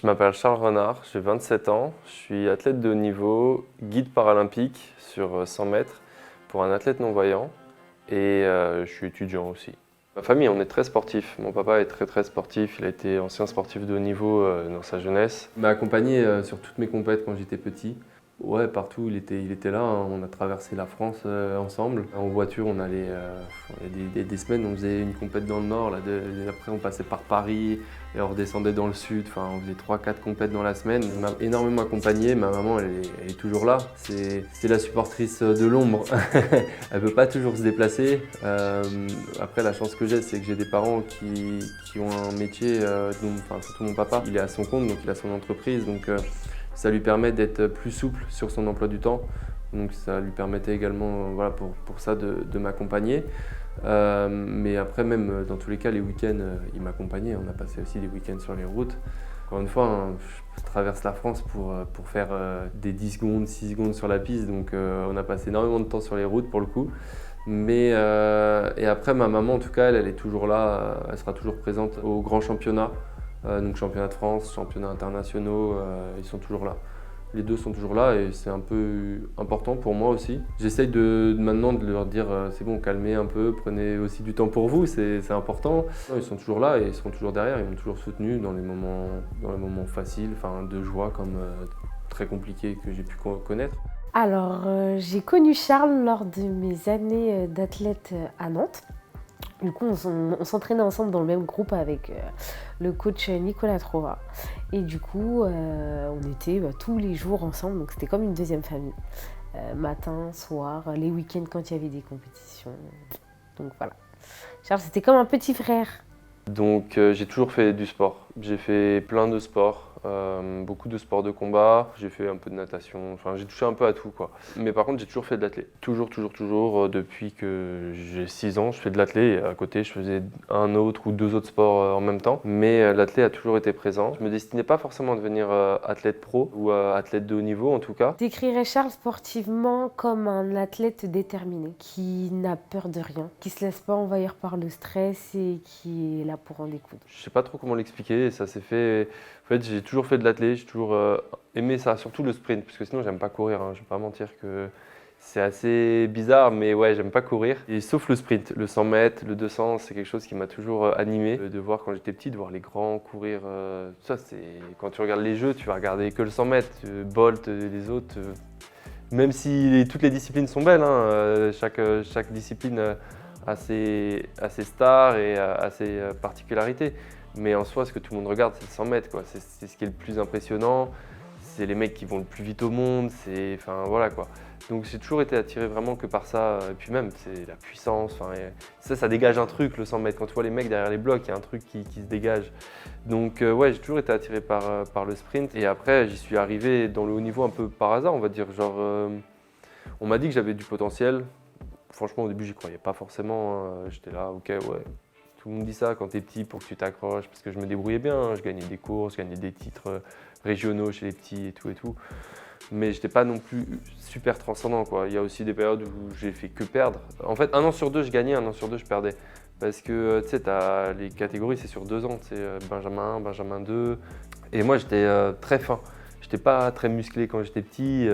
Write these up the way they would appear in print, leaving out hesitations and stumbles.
Je m'appelle Charles Renard, j'ai 27 ans, je suis athlète de haut niveau, guide paralympique sur 100 mètres pour un athlète non-voyant et je suis étudiant aussi. Ma famille, on est très sportif. Mon papa est très sportif, il a été ancien sportif de haut niveau dans sa jeunesse. Il m'a accompagné sur toutes mes compètes quand j'étais petit. Ouais, partout, il était là, hein. On a traversé la France ensemble. En voiture, on allait, il y a des semaines, on faisait une compète dans le nord, là, après on passait par Paris et on redescendait dans le sud. Enfin, on faisait 3-4 compètes dans la semaine. Il m'a énormément accompagné, ma maman, elle est toujours là. C'est la supportrice de l'ombre. Elle ne peut pas toujours se déplacer. Après, la chance que j'ai, c'est que j'ai des parents qui ont un métier, enfin, surtout mon papa, il est à son compte, donc il a son entreprise. Donc, ça lui permet d'être plus souple sur son emploi du temps. Donc ça lui permettait également voilà, pour ça de m'accompagner. Mais après même dans tous les cas les week-ends il m'accompagnait. On a passé aussi des week-ends sur les routes. Encore une fois, hein, je traverse la France pour faire des 10 secondes, 6 secondes sur la piste. Donc on a passé énormément de temps sur les routes pour le coup. Mais et après ma maman en tout cas elle est toujours là, elle sera toujours présente au grand championnat. Donc championnat de France, championnats internationaux, ils sont toujours là. Les deux sont toujours là et c'est un peu important pour moi aussi. J'essaye maintenant de leur dire c'est bon, calmez un peu, prenez aussi du temps pour vous, c'est important. Non, ils sont toujours là et ils seront toujours derrière, ils m'ont toujours soutenu dans les moments faciles, enfin, de joie comme très compliqués que j'ai pu connaître. Alors, j'ai connu Charles lors de mes années d'athlète à Nantes. Du coup, on s'entraînait ensemble dans le même groupe avec le coach Nicolas Trova. Et du coup, on était tous les jours ensemble, donc c'était comme une deuxième famille. Matin, soir, les week-ends quand il y avait des compétitions. Donc voilà. Charles, c'était comme un petit frère. Donc j'ai toujours fait du sport. J'ai fait plein de sports, beaucoup de sports de combat. J'ai fait un peu de natation, enfin j'ai touché un peu à tout quoi. Mais par contre j'ai toujours fait de l'athlé. Toujours, depuis que j'ai 6 ans, je fais de l'athlé et à côté je faisais un autre ou deux autres sports en même temps. Mais l'athlé a toujours été présent. Je me destinais pas forcément à devenir athlète pro ou athlète de haut niveau en tout cas. Décrirais Charles sportivement comme un athlète déterminé, qui n'a peur de rien, qui se laisse pas envahir par le stress et qui est là pour en découdre. Je sais pas trop comment l'expliquer, et ça s'est fait. En fait, j'ai toujours fait de l'athlé, j'ai toujours aimé ça, surtout le sprint, parce que sinon j'aime pas courir, hein. Je vais pas mentir que c'est assez bizarre, mais ouais, j'aime pas courir. Et sauf le sprint, le 100 mètres, le 200, c'est quelque chose qui m'a toujours animé. De voir quand j'étais petit, de voir les grands courir, ça c'est. Quand tu regardes les jeux, tu vas regarder que le 100 mètres, Bolt, les autres. Même si toutes les disciplines sont belles, hein, chaque discipline a ses stars et a ses particularités. Mais en soi, ce que tout le monde regarde, c'est le 100 mètres, quoi. C'est ce qui est le plus impressionnant. C'est les mecs qui vont le plus vite au monde. Enfin, voilà, quoi. Donc j'ai toujours été attiré vraiment que par ça. Et puis même, c'est la puissance. Enfin, ça dégage un truc, le 100 mètres. Quand tu vois les mecs derrière les blocs, il y a un truc qui se dégage. Donc ouais, j'ai toujours été attiré par le sprint. Et après, j'y suis arrivé dans le haut niveau un peu par hasard, on va dire. Genre, on m'a dit que j'avais du potentiel. Franchement, au début, j'y croyais pas forcément, hein. J'étais là, ok, ouais. Tout le monde dit ça quand t'es petit pour que tu t'accroches, parce que je me débrouillais bien, hein. Je gagnais des courses, je gagnais des titres régionaux chez les petits et tout et tout. Mais j'étais pas non plus super transcendant, quoi. Il y a aussi des périodes où j'ai fait que perdre. En fait, un an sur deux, je gagnais, un an sur deux, je perdais. Parce que tu sais, les catégories, c'est sur 2 ans. Tu sais, Benjamin 1, Benjamin 2. Et moi, j'étais très fin. J'étais pas très musclé quand j'étais petit.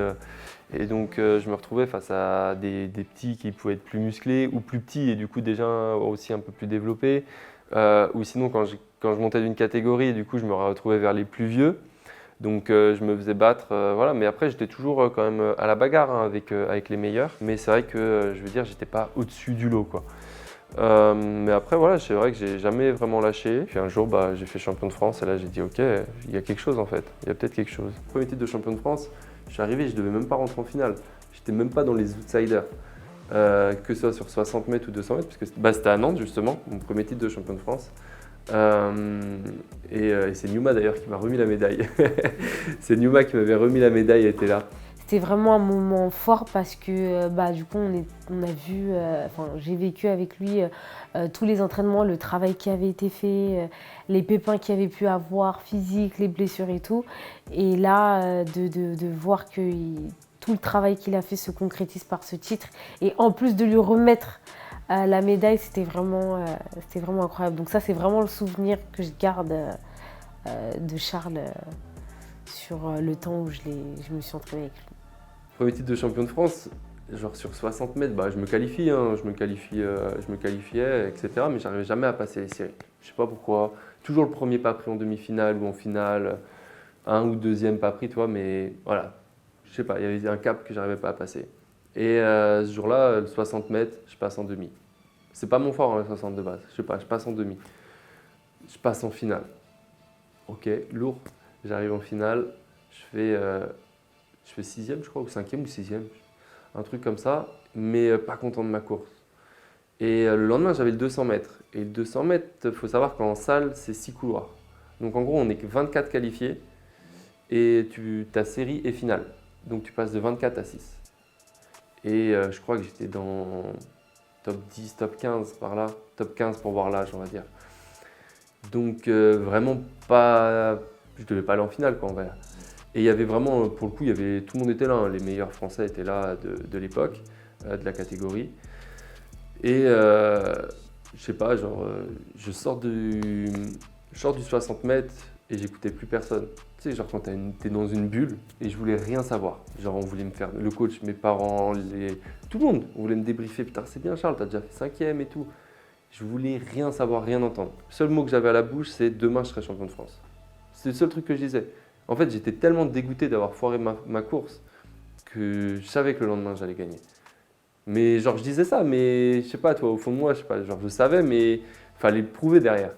Et donc, je me retrouvais face à des petits qui pouvaient être plus musclés ou plus petits et du coup déjà aussi un peu plus développés. Ou sinon, quand je montais d'une catégorie, du coup, je me retrouvais vers les plus vieux. Donc, je me faisais battre. Voilà. Mais après, j'étais toujours quand même à la bagarre, hein, avec les meilleurs. Mais c'est vrai que, je veux dire, j'étais pas au-dessus du lot, quoi. Mais après, voilà, c'est vrai que j'ai jamais vraiment lâché. Puis un jour, j'ai fait champion de France et là, j'ai dit, ok, il y a quelque chose en fait. Il y a peut-être quelque chose. Premier titre de champion de France, je suis arrivé, je devais même pas rentrer en finale. J'étais même pas dans les outsiders. Que ce soit sur 60 mètres ou 200 mètres, parce que c'était à Nantes justement, mon premier titre de champion de France. Et c'est Newma d'ailleurs qui m'a remis la médaille. C'est Newma qui m'avait remis la médaille, elle était là. C'était vraiment un moment fort parce que du coup on a vu, j'ai vécu avec lui tous les entraînements, le travail qui avait été fait, les pépins qu'il avait pu avoir, physiques, les blessures et tout. Et là, de voir que tout le travail qu'il a fait se concrétise par ce titre et en plus de lui remettre la médaille, c'était vraiment incroyable. Donc ça, c'est vraiment le souvenir que je garde de Charles sur le temps où je me suis entraînée avec lui. Premier titre de champion de France, genre sur 60 mètres, je me qualifie, je me qualifiais, etc. Mais j'arrivais jamais à passer les séries. Je sais pas pourquoi. Toujours le premier pas pris en demi-finale ou en finale, un ou deuxième pas pris, toi, mais voilà. Je sais pas, il y avait un cap que j'arrivais pas à passer. Et ce jour-là, le 60 mètres, je passe en demi. C'est pas mon fort, le 60 de base. Je sais pas, je passe en demi. Je passe en finale. Ok, lourd. J'arrive en finale, je fais sixième, je crois, ou cinquième ou sixième, un truc comme ça, mais pas content de ma course. Et le lendemain, j'avais le 200 mètres. Et le 200 mètres, il faut savoir qu'en salle, c'est 6 couloirs. Donc en gros, on n'est que 24 qualifiés et ta série est finale. Donc tu passes de 24 à 6. Et je crois que j'étais dans top 10, top 15 par là, top 15 pour voir l'âge, on va dire. Donc vraiment pas, je devais pas aller en finale quoi, en vrai. Et il y avait vraiment, pour le coup, tout le monde était là, hein. Les meilleurs Français étaient là de l'époque, de la catégorie. Et je sais pas, genre, je sors du 60 mètres et j'écoutais plus personne. Tu sais, genre quand t'es dans une bulle et je voulais rien savoir. Genre on voulait me faire, le coach, mes parents, tout le monde, on voulait me débriefer. Putain, c'est bien Charles, t'as déjà fait cinquième et tout. Je voulais rien savoir, rien entendre. Le seul mot que j'avais à la bouche, c'est demain je serai champion de France. C'est le seul truc que je disais. En fait, j'étais tellement dégoûté d'avoir foiré ma course que je savais que le lendemain j'allais gagner. Mais genre je disais ça, mais je sais pas, toi, au fond de moi, je sais pas, genre je savais, mais il fallait le prouver derrière.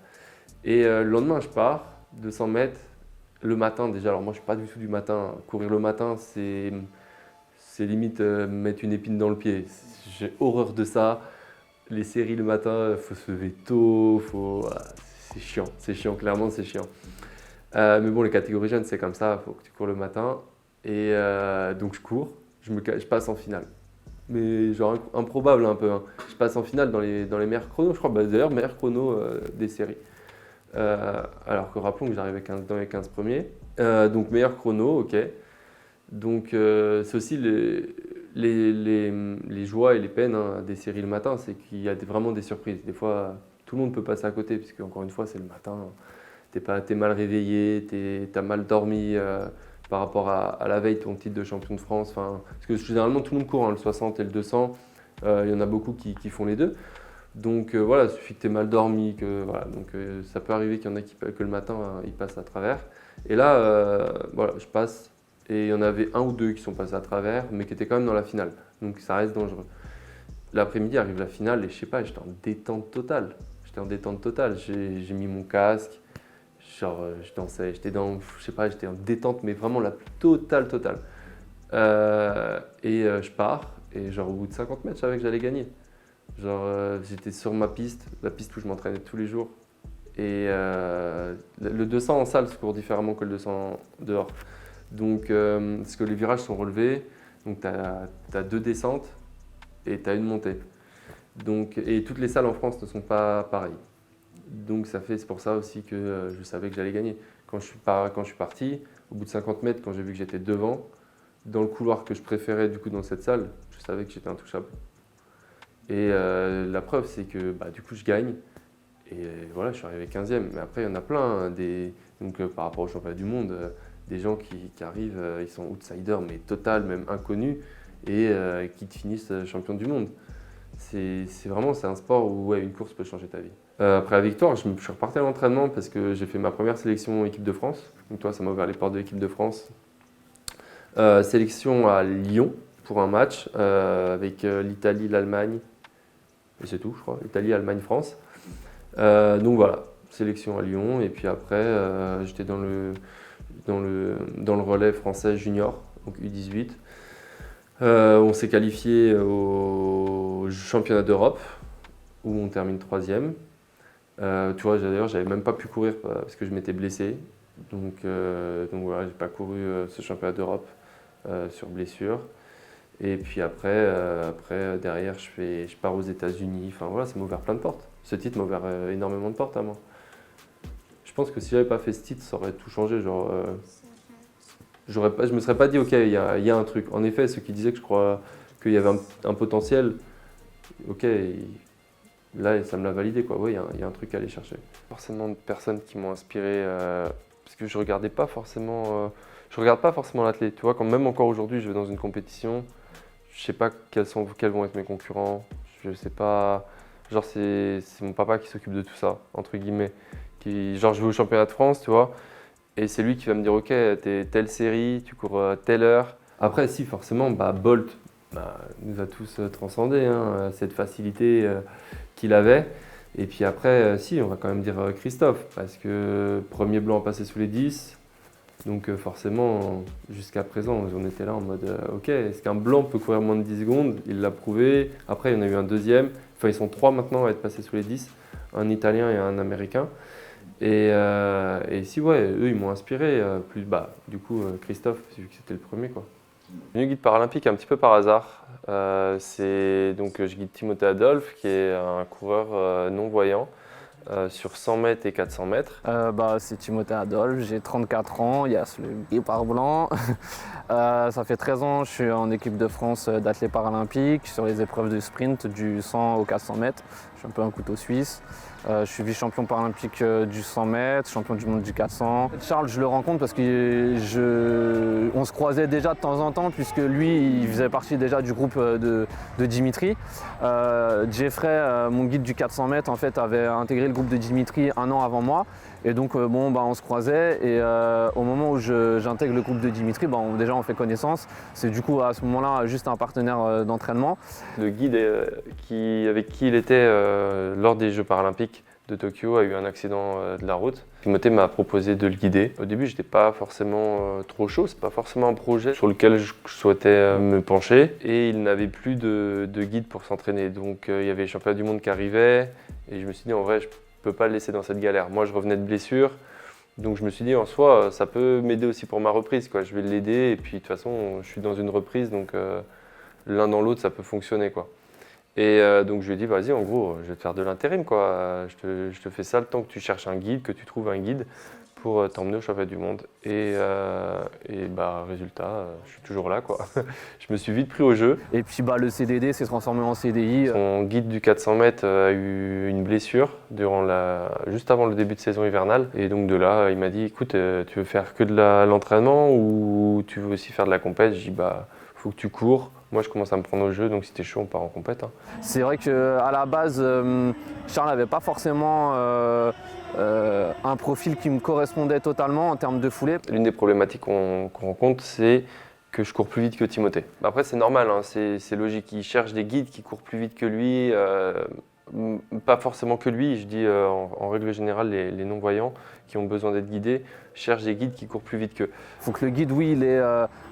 Et le lendemain, je pars, 200 mètres, le matin déjà. Alors moi, je suis pas du tout du matin. Courir le matin, c'est limite mettre une épine dans le pied. J'ai horreur de ça. Les séries le matin, il faut se lever tôt, voilà, c'est chiant, clairement c'est chiant. Mais bon, les catégories jeunes, c'est comme ça, il faut que tu cours le matin. Et donc je cours, je passe en finale. Mais genre improbable un peu, hein. Je passe en finale dans les meilleurs chronos, je crois, d'ailleurs, meilleur chrono des séries. Alors que rappelons que j'arrivais dans les 15 premiers. Donc meilleur chrono, ok. Donc c'est aussi les joies et les peines hein, des séries le matin, c'est qu'il y a vraiment des surprises. Des fois, tout le monde peut passer à côté, puisque encore une fois, c'est le matin. T'es mal réveillé, t'as mal dormi par rapport à la veille, ton titre de champion de France. Parce que généralement, tout le monde court, hein, le 60 et le 200. Il y en a beaucoup qui font les deux. Donc voilà, il suffit que tu aies mal dormi, ça peut arriver qu'il y en a que le matin, ils passent à travers. Et là, voilà, je passe. Et il y en avait un ou deux qui sont passés à travers, mais qui étaient quand même dans la finale. Donc ça reste dangereux. L'après-midi arrive la finale et je sais pas, j'étais en détente totale. J'ai mis mon casque, genre je dansais, j'étais en détente, mais vraiment la plus totale. Je pars et genre au bout de 50 mètres, je savais que j'allais gagner. Genre j'étais sur ma piste, la piste où je m'entraînais tous les jours. Et le 200 en salle se court différemment que le 200 dehors. Donc, parce que les virages sont relevés, donc tu as deux descentes et tu as une montée. Donc, et toutes les salles en France ne sont pas pareilles. Donc c'est pour ça aussi que je savais que j'allais gagner. Quand je suis parti, au bout de 50 mètres, quand j'ai vu que j'étais devant, dans le couloir que je préférais du coup dans cette salle, je savais que j'étais intouchable. Et la preuve, c'est que du coup je gagne. Et voilà, je suis arrivé 15e. Mais après, il y en a plein, donc par rapport au championnat du monde, des gens qui arrivent, ils sont outsiders, mais total, même inconnus, et qui finissent champion du monde. C'est un sport où une course peut changer ta vie. Après la victoire, je suis reparti à l'entraînement parce que j'ai fait ma première sélection équipe de France. Donc toi, ça m'a ouvert les portes de l'équipe de France. Sélection à Lyon pour un match avec l'Italie, l'Allemagne, et c'est tout, je crois. Italie, Allemagne, France. Donc voilà, sélection à Lyon. Et puis après, j'étais dans le relais français junior, donc U18. On s'est qualifié au championnat d'Europe où on termine 3e. Tu vois, d'ailleurs, j'avais même pas pu courir parce que je m'étais blessé. Donc voilà, j'ai pas couru ce championnat d'Europe sur blessure. Et puis après derrière, je pars aux États-Unis. Enfin voilà, ça m'a ouvert plein de portes. Ce titre m'a ouvert énormément de portes à moi. Je pense que si j'avais pas fait ce titre, ça aurait tout changé. Genre, je me serais pas dit, ok, il y a un truc. En effet, ceux qui disaient que je crois qu'il y avait un potentiel, ok, là, ça me l'a validé, quoi. Oui, il y a un truc à aller chercher. Forcément de personnes qui m'ont inspiré parce que je regardais pas forcément, je regarde pas forcément l'athlète. Tu vois, quand même encore aujourd'hui, je vais dans une compétition, je sais pas quels vont être mes concurrents. Je sais pas. Genre, c'est mon papa qui s'occupe de tout ça, entre guillemets. Genre, je vais au championnat de France, tu vois, et c'est lui qui va me dire, ok, t'es telle série, tu cours à telle heure. Après, si, forcément, Bolt nous a tous transcendés, hein, cette facilité qu'il avait. Et puis après, si, on va quand même dire Christophe, parce que premier blanc à passer sous les 10. Donc forcément, jusqu'à présent, on était là en mode ok, est-ce qu'un blanc peut courir moins de 10 secondes? Il l'a prouvé. Après, il y en a eu un deuxième. Enfin, ils sont 3 maintenant à être passés sous les 10. Un Italien et un Américain. Et si, ouais, eux, ils m'ont inspiré. Du coup, Christophe, vu que c'était le premier, quoi. Je suis devenu guide paralympique un petit peu par hasard. Donc, je guide Timothée Adolphe, qui est un coureur non-voyant. Sur 100 mètres et 400 mètres. C'est Timothée Adolphe, j'ai 34 ans, il y a le guépard blanc. Ça fait 13 ans que je suis en équipe de France d'athlètes paralympiques sur les épreuves de sprint du 100 au 400 mètres. Je suis un peu un couteau suisse. Je suis vice-champion paralympique du 100 mètres, champion du monde du 400. Charles, je le rencontre parce qu'on se croisait déjà de temps en temps puisque lui, il faisait partie déjà du groupe de Dimitri. Jeffrey, mon guide du 400 mètres, en fait, avait intégré le groupe de Dimitri un an avant moi. Et donc, on se croisait et au moment où j'intègre le groupe de Dimitri, déjà on fait connaissance. C'est du coup à ce moment-là juste un partenaire d'entraînement. Le guide avec qui il était lors des Jeux paralympiques de Tokyo a eu un accident de la route. Timothée m'a proposé de le guider. Au début, je n'étais pas forcément trop chaud, c'est pas forcément un projet sur lequel je souhaitais me pencher. Et il n'avait plus de guide pour s'entraîner. Donc il y avait les championnats du monde qui arrivaient et je me suis dit en vrai, je peux pas le laisser dans cette galère. Moi, je revenais de blessure. Donc je me suis dit en soi, ça peut m'aider aussi pour ma reprise, quoi. Je vais l'aider et puis de toute façon, je suis dans une reprise, donc l'un dans l'autre, ça peut fonctionner, quoi. Et donc je lui ai dit, vas-y, en gros, je vais te faire de l'intérim, quoi. Je te fais ça le temps que tu cherches un guide, que tu trouves un guide pour t'emmener au championnat du monde. Résultat, je suis toujours là, quoi. Je me suis vite pris au jeu. Et puis le CDD s'est transformé en CDI. Son guide du 400 mètres a eu une blessure juste avant le début de saison hivernale. Et donc de là, il m'a dit, écoute, tu veux faire que de l'entraînement ou tu veux aussi faire de la compète? J'ai dit, faut que tu cours. Moi, je commence à me prendre au jeu, donc si t'es chaud, on part en compète. Hein. C'est vrai qu'à la base, Charles n'avait pas forcément un profil qui me correspondait totalement en termes de foulée. L'une des problématiques qu'on rencontre, c'est que je cours plus vite que Timothée. Après, c'est normal, hein, c'est logique. Il cherche des guides qui courent plus vite que lui. Pas forcément que lui, je dis en règle générale, les non-voyants qui ont besoin d'être guidés cherchent des guides qui courent plus vite qu'eux. Il faut que le guide, oui, il ait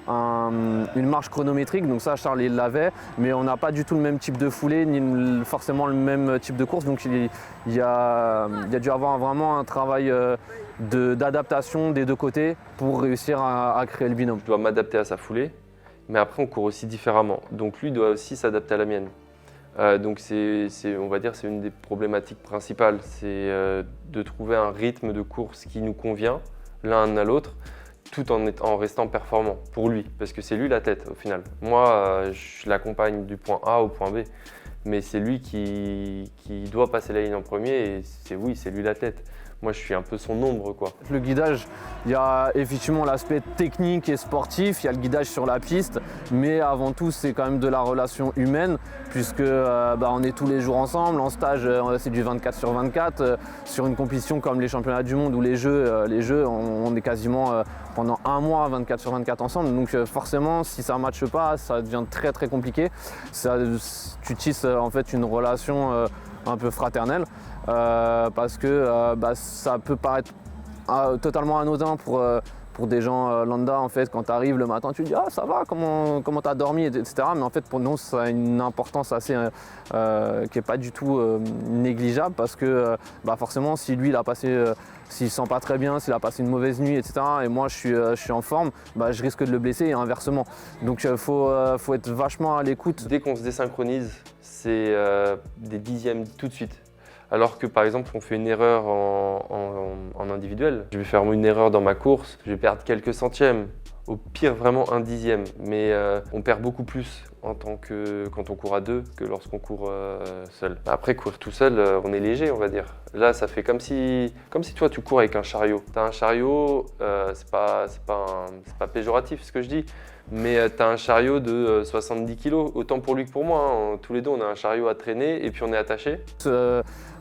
une marche chronométrique, donc ça Charles il l'avait, mais on n'a pas du tout le même type de foulée, ni forcément le même type de course, donc il y a dû avoir vraiment un travail d'adaptation des deux côtés pour réussir à créer le binôme. Je dois m'adapter à sa foulée, mais après on court aussi différemment, donc lui doit aussi s'adapter à la mienne. Donc on va dire c'est une des problématiques principales, c'est de trouver un rythme de course qui nous convient l'un à l'autre, tout en restant performant pour lui, parce que c'est lui la tête au final. Moi, je l'accompagne du point A au point B, mais c'est lui qui doit passer la ligne en premier et c'est lui la tête. Moi, je suis un peu son ombre, quoi. Le guidage, il y a effectivement l'aspect technique et sportif, il y a le guidage sur la piste, mais avant tout, c'est quand même de la relation humaine, puisque on est tous les jours ensemble. En stage, c'est du 24/24. Sur une compétition comme les championnats du monde ou les jeux, on est quasiment pendant un mois 24/24 ensemble. Donc forcément, si ça ne matche pas, ça devient très très compliqué. Tu tisses en fait une relation un peu fraternelle. Parce que ça peut paraître totalement anodin pour des gens lambda en fait. Quand tu arrives le matin, tu te dis ah ça va, comment tu as dormi, etc. Mais en fait pour nous ça a une importance assez qui n'est pas du tout négligeable parce que forcément si lui il a passé s'il ne se sent pas très bien, s'il a passé une mauvaise nuit, etc. et moi je suis en forme, je risque de le blesser et inversement. Donc il faut être vachement à l'écoute. Dès qu'on se désynchronise, c'est des dixièmes tout de suite. Alors que par exemple, on fait une erreur en individuel. Je vais faire une erreur dans ma course, je vais perdre quelques centièmes Au pire, vraiment un dixième, mais on perd beaucoup plus quand on court à deux que lorsqu'on court seul. Après, courir tout seul, on est léger, on va dire. Là, ça fait comme si toi, tu cours avec un chariot. Tu as un chariot, c'est pas péjoratif ce que je dis, mais tu as un chariot de 70 kg, autant pour lui que pour moi. Hein. Tous les deux, on a un chariot à traîner et puis on est attachés.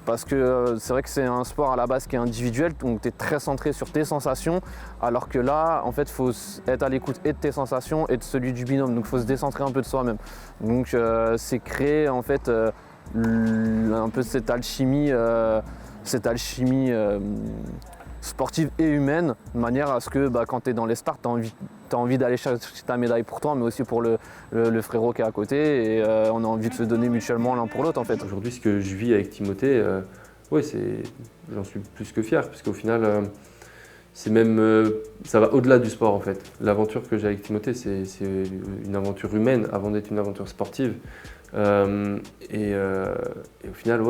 Parce que c'est vrai que c'est un sport à la base qui est individuel, donc tu es très centré sur tes sensations, alors que là, en fait, il faut être à l'écoute et de tes sensations et de celui du binôme, donc il faut se décentrer un peu de soi-même. Donc c'est créer en fait un peu cette alchimie sportive et humaine, de manière à ce que quand tu es dans les starts, tu as envie d'aller chercher ta médaille pour toi, mais aussi pour le frérot qui est à côté, et on a envie de se donner mutuellement l'un pour l'autre en fait. Aujourd'hui, ce que je vis avec Timothée, j'en suis plus que fier, parce qu'au final, c'est même, ça va au-delà du sport en fait. L'aventure que j'ai avec Timothée, c'est une aventure humaine avant d'être une aventure sportive. Et au final,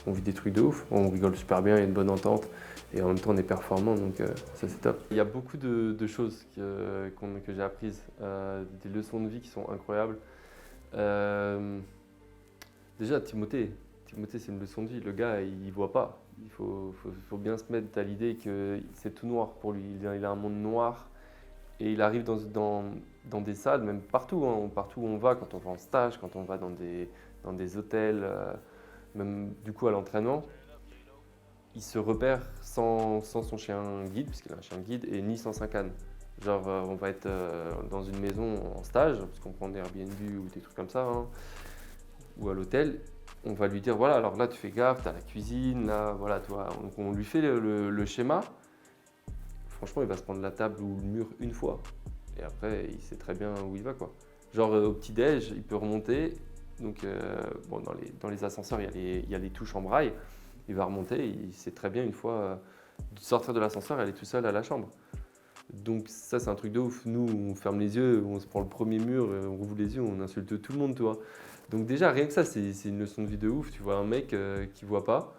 on vit des trucs de ouf, on rigole super bien, il y a une bonne entente. Et en même temps, on est performant, donc ça c'est top. Il y a beaucoup de choses que j'ai apprises, des leçons de vie qui sont incroyables. Déjà, Timothée, c'est une leçon de vie. Le gars, il voit pas. Il faut bien se mettre à l'idée que c'est tout noir pour lui. Il a un monde noir et il arrive dans des salles, même partout, hein, partout où on va, quand on va en stage, quand on va dans des hôtels, même du coup à l'entraînement. Il se repère sans son chien guide, puisqu'il a un chien guide, et ni sans sa canne. Genre, on va être dans une maison en stage, parce qu'on prend des Airbnb ou des trucs comme ça, hein, ou à l'hôtel. On va lui dire, voilà, alors là, tu fais gaffe, tu as la cuisine, là, voilà, toi. Donc, on lui fait le schéma. Franchement, il va se prendre la table ou le mur une fois. Et après, il sait très bien où il va, quoi. Genre, au petit-déj, il peut remonter. Donc, dans les ascenseurs, il y a les touches en braille. Il va remonter, il sait très bien une fois sortir de l'ascenseur et aller tout seul à la chambre. Donc ça c'est un truc de ouf. Nous on ferme les yeux, on se prend le premier mur, on rouvre les yeux, on insulte tout le monde, toi. Donc déjà rien que ça c'est une leçon de vie de ouf. Tu vois un mec qui voit pas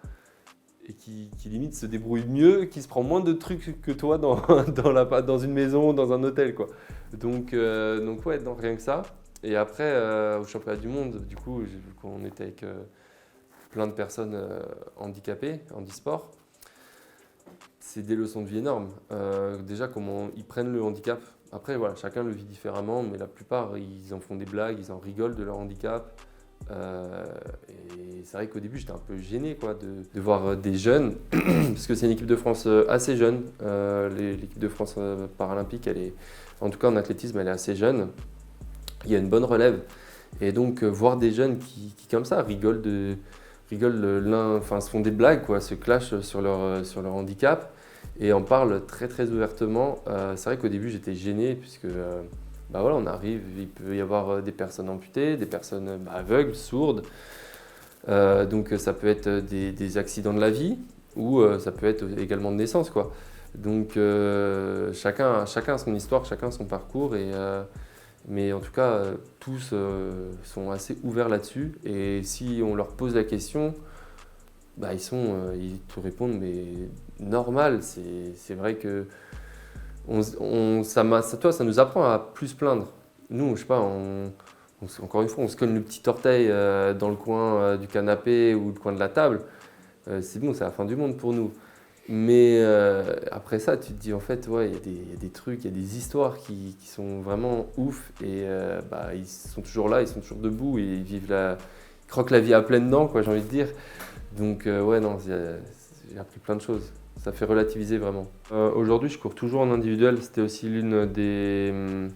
et qui limite se débrouille mieux, qui se prend moins de trucs que toi dans une maison, dans un hôtel quoi. Donc ouais, non, rien que ça. Et après au championnat du monde, du coup j'ai vu qu'on était avec plein de personnes handicapées, handisport, c'est des leçons de vie énormes. Déjà, comment ils prennent le handicap. Après, voilà, chacun le vit différemment, mais la plupart, ils en font des blagues, ils en rigolent de leur handicap. Et c'est vrai qu'au début, j'étais un peu gêné quoi, de voir des jeunes, parce que c'est une équipe de France assez jeune. L'équipe de France paralympique, en tout cas en athlétisme, elle est assez jeune. Il y a une bonne relève. Et donc, voir des jeunes qui comme ça, rigolent se font des blagues, quoi, se clashent sur leur handicap et en parlent très très ouvertement. C'est vrai qu'au début j'étais gêné puisque voilà, on arrive, il peut y avoir des personnes amputées, des personnes aveugles, sourdes. Donc ça peut être des accidents de la vie ou ça peut être également de naissance, quoi. Donc chacun a son histoire, chacun son parcours mais en tout cas, tous sont assez ouverts là-dessus. Et si on leur pose la question, ils te répondent, mais normal. C'est vrai que ça nous apprend à plus se plaindre. Nous, je sais pas, encore une fois, on se cogne le petit orteil dans le coin du canapé ou le coin de la table. C'est bon, c'est la fin du monde pour nous. Mais après ça, tu te dis en fait, ouais, il y a des trucs, il y a des histoires qui sont vraiment ouf et ils sont toujours là, ils sont toujours debout et ils croquent la vie à pleines dents, quoi, j'ai envie de dire. Donc ouais, non, j'ai appris plein de choses. Ça fait relativiser vraiment. Aujourd'hui, je cours toujours en individuel. C'était aussi l'un des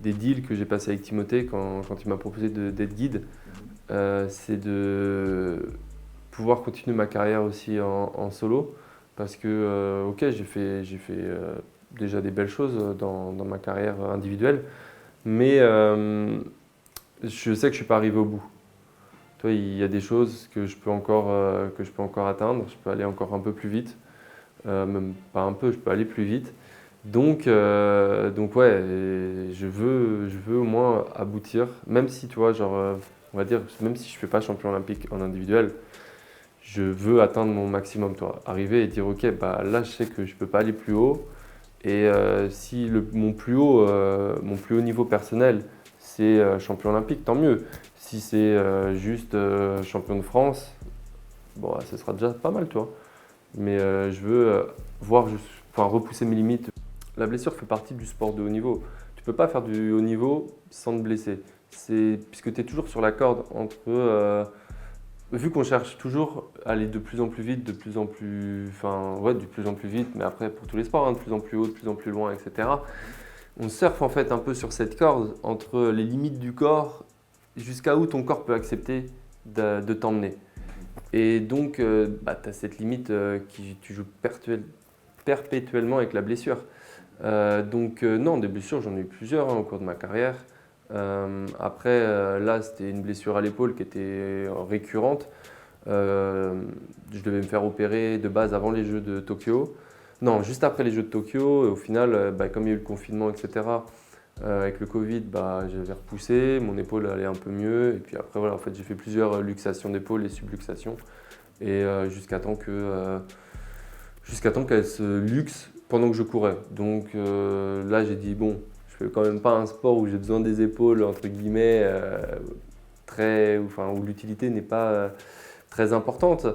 deals que j'ai passé avec Timothée quand il m'a proposé d'être guide. C'est de pouvoir continuer ma carrière aussi en solo parce que ok, j'ai fait déjà des belles choses dans ma carrière individuelle, mais je sais que je suis pas arrivé au bout. Toi, il y a des choses que je peux encore atteindre, je peux aller encore un peu plus vite, même pas un peu, je peux aller plus vite. Donc ouais, je veux au moins aboutir, même si tu vois, genre, on va dire, même si je fais pas champion olympique en individuel, je veux atteindre mon maximum, toi. Arriver et dire, ok, bah, là, je sais que je ne peux pas aller plus haut. Et si mon plus haut niveau personnel, c'est champion olympique, tant mieux. Si c'est juste champion de France, bon, ce sera déjà pas mal, tu vois. Mais je veux repousser mes limites. La blessure fait partie du sport de haut niveau. Tu ne peux pas faire du haut niveau sans te blesser. Puisque tu es toujours sur la corde entre... vu qu'on cherche toujours à aller de plus en plus vite, de plus en plus vite, mais après pour tous les sports, hein, de plus en plus haut, de plus en plus loin, etc. On surfe en fait un peu sur cette corde entre les limites du corps jusqu'à où ton corps peut accepter de t'emmener. Et donc, tu as cette limite tu joues perpétuellement avec la blessure. Non, des blessures, j'en ai eu plusieurs au cours de ma carrière. Après, là, c'était une blessure à l'épaule qui était récurrente. Je devais me faire opérer de base avant les Jeux de Tokyo. Non, juste après les Jeux de Tokyo. Et au final, comme il y a eu le confinement, etc., avec le Covid, j'avais repoussé, mon épaule allait un peu mieux. Et puis après, voilà, en fait, j'ai fait plusieurs luxations d'épaule et subluxations. Et jusqu'à temps qu'elle se luxe pendant que je courais. Donc là, j'ai dit, bon, je fais quand même pas un sport où j'ai besoin des épaules, entre guillemets, où l'utilité n'est pas très importante.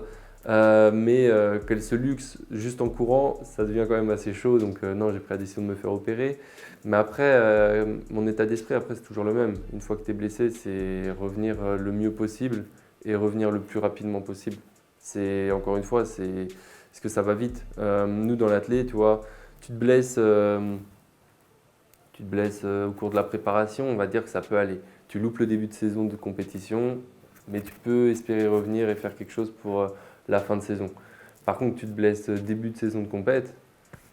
Mais qu'elle se luxe juste en courant, ça devient quand même assez chaud. Donc non, j'ai pris la décision de me faire opérer. Mais après, mon état d'esprit, après, c'est toujours le même. Une fois que tu es blessé, c'est revenir le mieux possible et revenir le plus rapidement possible. Encore une fois, c'est parce que ça va vite. Nous, dans l'athlète, tu vois, tu te blesses au cours de la préparation, on va dire que ça peut aller. Tu loupes le début de saison de compétition, mais tu peux espérer revenir et faire quelque chose pour la fin de saison. Par contre, tu te blesses début de saison de compète,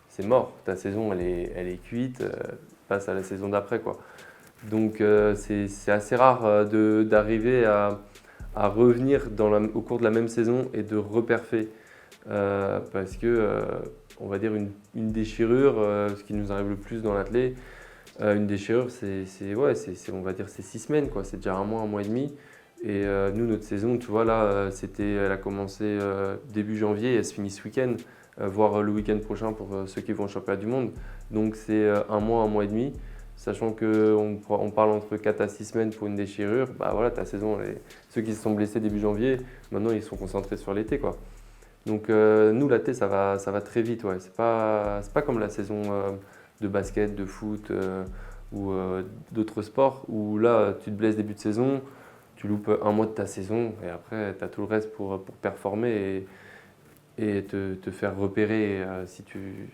c'est mort. Ta saison, elle est cuite, passe à la saison d'après, quoi. Donc, c'est assez rare d'arriver à revenir au cours de la même saison et de reperfer. Parce que, on va dire, une déchirure, ce qui nous arrive le plus dans l'athlète, une déchirure, on va dire, c'est 6 semaines, quoi. C'est déjà un mois et demi. Et nous, notre saison, tu vois, là, elle a commencé début janvier et elle se finit ce week-end, voire le week-end prochain pour ceux qui vont au championnat du monde. Donc, c'est un mois et demi. Sachant qu'on parle entre 4 à 6 semaines pour une déchirure, voilà, ta saison, ceux qui se sont blessés début janvier, maintenant, ils sont concentrés sur l'été, quoi. Donc, nous, l'été, ça va très vite, ouais. C'est pas comme la saison de basket, de foot ou d'autres sports où là, tu te blesses début de saison, tu loupes un mois de ta saison et après, tu as tout le reste pour performer et te faire repérer si tu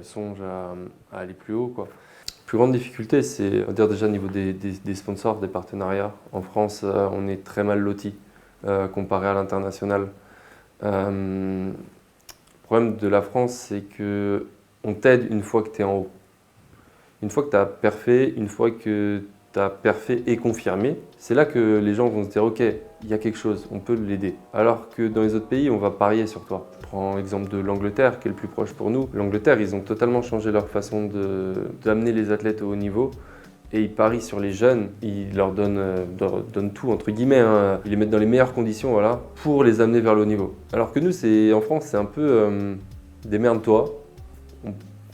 songes à aller plus haut, quoi. La plus grande difficulté, c'est déjà au niveau des sponsors, des partenariats. En France, on est très mal loti comparé à l'international. Le problème de la France, c'est qu'on t'aide une fois que tu es en haut. Une fois que tu as perfé, une fois que tu as perfé et confirmé, c'est là que les gens vont se dire « Ok, il y a quelque chose, on peut l'aider ». Alors que dans les autres pays, on va parier sur toi. Je prends l'exemple de l'Angleterre, qui est le plus proche pour nous. L'Angleterre, ils ont totalement changé leur façon d'amener les athlètes au haut niveau. Et ils parient sur les jeunes, ils leur donnent tout, entre guillemets, hein. Ils les mettent dans les meilleures conditions, voilà, pour les amener vers le haut niveau. Alors que nous, en France, c'est un peu démerde-toi.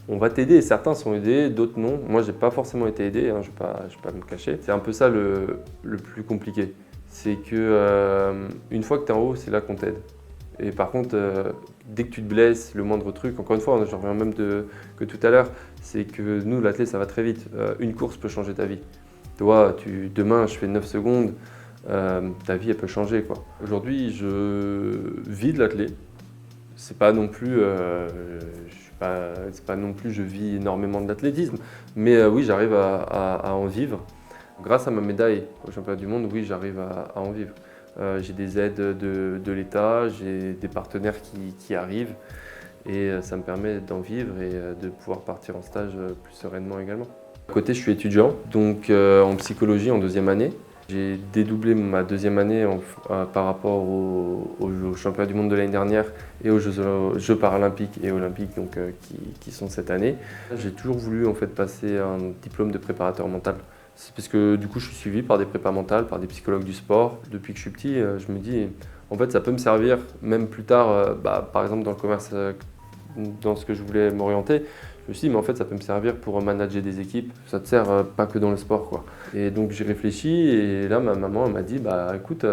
On va t'aider, certains sont aidés, d'autres non. Moi, j'ai pas forcément été aidé, hein, je vais pas me cacher. C'est un peu ça le plus compliqué. C'est que une fois que tu es en haut, c'est là qu'on t'aide. Et par contre, dès que tu te blesses, le moindre truc, encore une fois, je reviens même que tout à l'heure, c'est que nous, l'athlète, ça va très vite. Une course peut changer ta vie. Toi, demain, je fais 9 secondes, ta vie, elle peut changer, quoi. Aujourd'hui, je vis de l'athlète. C'est pas non plus, je vis énormément de l'athlétisme, mais oui, j'arrive à en vivre. Grâce à ma médaille au championnat du monde, oui, j'arrive à en vivre. J'ai des aides de l'État, j'ai des partenaires qui arrivent et ça me permet d'en vivre et de pouvoir partir en stage plus sereinement également. À côté, je suis étudiant, donc en psychologie en 2e année. J'ai dédoublé ma 2e année par rapport aux championnats du monde de l'année dernière et aux Jeux paralympiques et olympiques donc, qui sont cette année. J'ai toujours voulu en fait, passer un diplôme de préparateur mental. C'est parce que du coup, je suis suivi par des prépas mentales, par des psychologues du sport. Depuis que je suis petit, je me dis, en fait, ça peut me servir même plus tard, par exemple dans le commerce, dans ce que je voulais m'orienter. Je me suis dit, mais en fait, ça peut me servir pour manager des équipes. Ça te sert pas que dans le sport, quoi. Et donc, j'ai réfléchi et là, ma maman, elle m'a dit, bah écoute,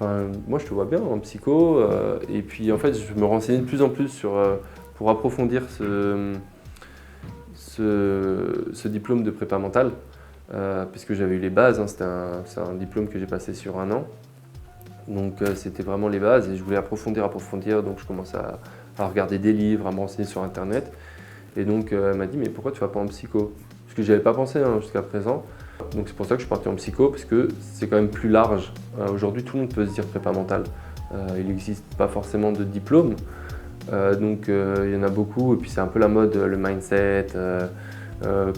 moi, je te vois bien en psycho. Et puis, en fait, je me renseignais de plus en plus pour approfondir ce diplôme de prépa mentale. Puisque j'avais eu les bases, hein, c'est un diplôme que j'ai passé sur 1 an. Donc c'était vraiment les bases et je voulais approfondir. Donc je commençais à regarder des livres, à me renseigner sur internet. Et donc elle m'a dit, mais pourquoi tu vas pas en psycho? Parce que j'y avais pas pensé jusqu'à présent. Donc c'est pour ça que je suis parti en psycho, parce que c'est quand même plus large. Aujourd'hui tout le monde peut se dire prépa mentale. Il n'existe pas forcément de diplôme. Donc il y en a beaucoup et puis c'est un peu la mode, le mindset.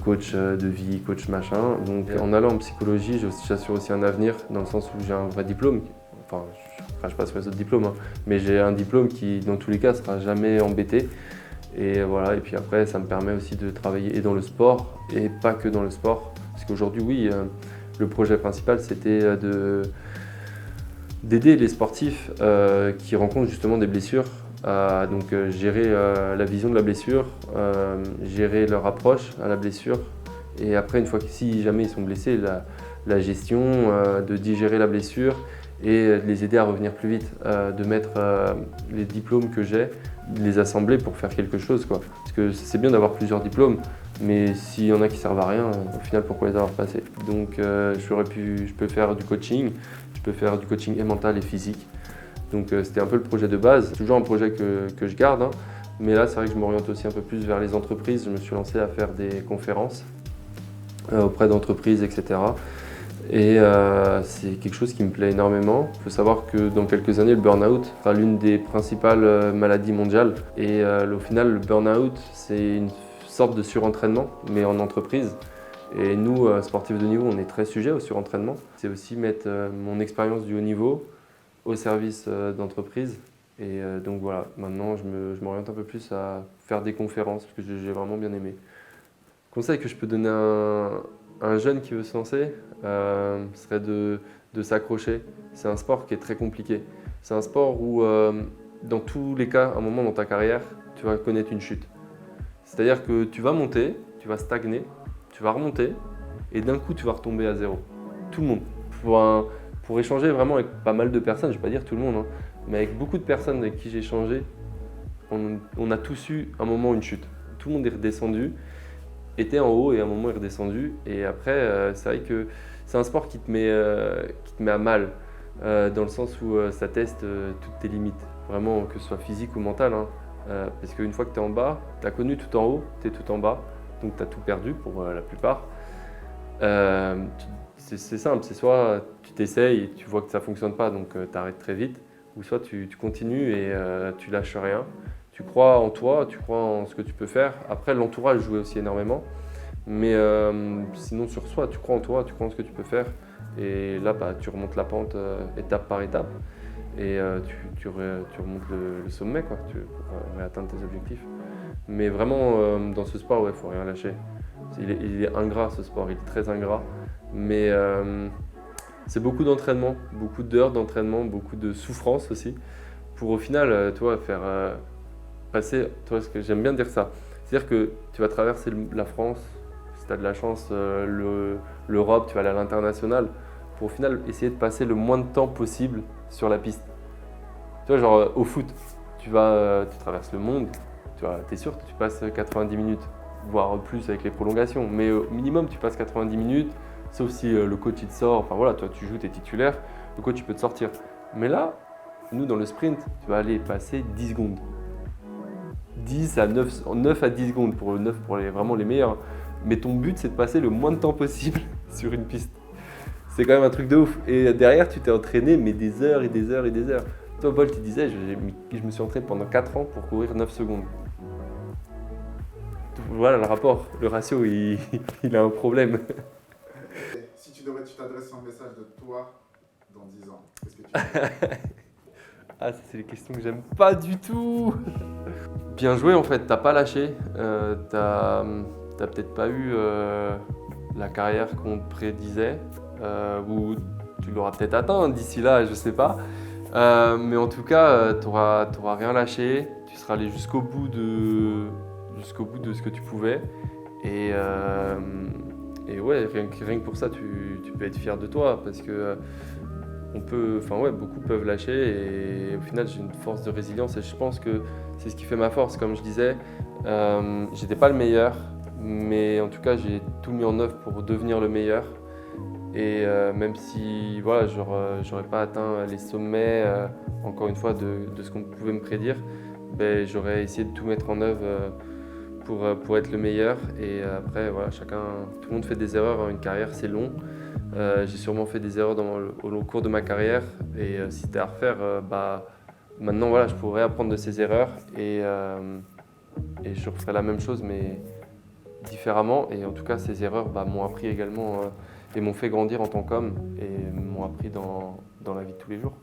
Coach de vie, coach machin. Donc en allant en psychologie, j'assure aussi un avenir dans le sens où j'ai un vrai diplôme. Enfin, je crache pas sur les autres diplômes, hein, mais j'ai un diplôme qui, dans tous les cas, sera jamais embêté. Et voilà. Et puis après, ça me permet aussi de travailler et dans le sport et pas que dans le sport. Parce qu'aujourd'hui, oui, le projet principal, c'était d'aider les sportifs qui rencontrent justement des blessures. Donc gérer la vision de la blessure, gérer leur approche à la blessure et après une fois que si jamais ils sont blessés, la gestion de digérer la blessure et de les aider à revenir plus vite, de mettre les diplômes que j'ai, de les assembler pour faire quelque chose, quoi. Parce que c'est bien d'avoir plusieurs diplômes, mais s'il y en a qui servent à rien, au final pourquoi les avoir passés? Donc je peux faire du coaching, je peux faire du coaching et mental et physique. Donc c'était un peu le projet de base, c'est toujours un projet que je garde, hein. Mais là c'est vrai que je m'oriente aussi un peu plus vers les entreprises. Je me suis lancé à faire des conférences auprès d'entreprises, etc. Et c'est quelque chose qui me plaît énormément. Il faut savoir que dans quelques années, le burn-out sera l'une des principales maladies mondiales. Et au final, le burn-out, c'est une sorte de surentraînement, mais en entreprise. Et nous, sportifs de haut niveau, on est très sujets au surentraînement. C'est aussi mettre mon expérience du haut niveau au service d'entreprise. Et donc voilà, maintenant je m'oriente un peu plus à faire des conférences parce que j'ai vraiment bien aimé. Conseil que je peux donner à un jeune qui veut se lancer, serait de s'accrocher. C'est un sport qui est très compliqué. C'est un sport où dans tous les cas, à un moment dans ta carrière, tu vas connaître une chute. C'est-à-dire que tu vas monter, tu vas stagner, tu vas remonter et d'un coup tu vas retomber à zéro. Tout le monde. Pour échanger vraiment avec pas mal de personnes, je ne vais pas dire tout le monde, hein, mais avec beaucoup de personnes avec qui j'ai échangé, on a tous eu un moment une chute. Tout le monde est redescendu, était en haut et à un moment est redescendu. Et après, c'est vrai que c'est un sport qui te met à mal, dans le sens où ça teste toutes tes limites, vraiment que ce soit physique ou mental. Hein, parce qu'une fois que tu es en bas, tu as connu tout en haut, tu es tout en bas, donc tu as tout perdu pour la plupart. C'est simple, c'est soit tu t'essayes et tu vois que ça ne fonctionne pas, donc tu arrêtes très vite, ou soit tu continues et tu lâches rien. Tu crois en toi, tu crois en ce que tu peux faire. Après, l'entourage joue aussi énormément, mais sinon sur soi, tu crois en toi, tu crois en ce que tu peux faire. Et là, tu remontes la pente étape par étape et tu remontes le sommet, quoi, pour atteindre tes objectifs. Mais vraiment, dans ce sport, il ne faut rien lâcher. Il est ingrat, ce sport, il est très ingrat. Mais c'est beaucoup d'entraînement, beaucoup d'heures d'entraînement, beaucoup de souffrance aussi, pour au final, faire passer, ce que j'aime bien dire ça, c'est-à-dire que tu vas traverser la France, si tu as de la chance, l'Europe, tu vas aller à l'international, pour au final essayer de passer le moins de temps possible sur la piste. Tu vois, genre au foot, tu traverses le monde, tu es sûr que tu passes 90 minutes, voire plus avec les prolongations, mais au minimum tu passes 90 minutes, sauf si le coach il te sort, enfin voilà, toi tu joues, tu es titulaire, le coach il peut te sortir. Mais là, nous dans le sprint, tu vas aller passer 10 secondes. 9 à 10 secondes pour vraiment les meilleurs. Mais ton but c'est de passer le moins de temps possible sur une piste. C'est quand même un truc de ouf. Et derrière tu t'es entraîné mais des heures et des heures et des heures. Toi Bolt il disait, je me suis entraîné pendant 4 ans pour courir 9 secondes. Voilà le rapport, le ratio il a un problème. Si tu t'adresses un message de toi dans 10 ans, qu'est-ce que tu dirais? Ah, ça c'est les questions que j'aime pas du tout. Bien joué en fait, t'as pas lâché, t'as peut-être pas eu la carrière qu'on te prédisait, ou tu l'auras peut-être atteint d'ici là, je sais pas. Mais en tout cas, tu n'auras rien lâché, tu seras allé jusqu'au bout de ce que tu pouvais. Et ouais, rien que pour ça, tu peux être fier de toi parce que beaucoup peuvent lâcher et au final, j'ai une force de résilience et je pense que c'est ce qui fait ma force. Comme je disais, j'étais pas le meilleur, mais en tout cas, j'ai tout mis en œuvre pour devenir le meilleur. Et même si voilà, j'aurais pas atteint les sommets, encore une fois, de ce qu'on pouvait me prédire, ben, j'aurais essayé de tout mettre en œuvre pour être le meilleur. Et après, voilà, tout le monde fait des erreurs, hein, une carrière c'est long. J'ai sûrement fait des erreurs au cours de ma carrière. Et si c'était à refaire, maintenant voilà, je pourrais apprendre de ces erreurs et je referais la même chose mais différemment. Et en tout cas, ces erreurs m'ont appris également et m'ont fait grandir en tant qu'homme et m'ont appris dans la vie de tous les jours.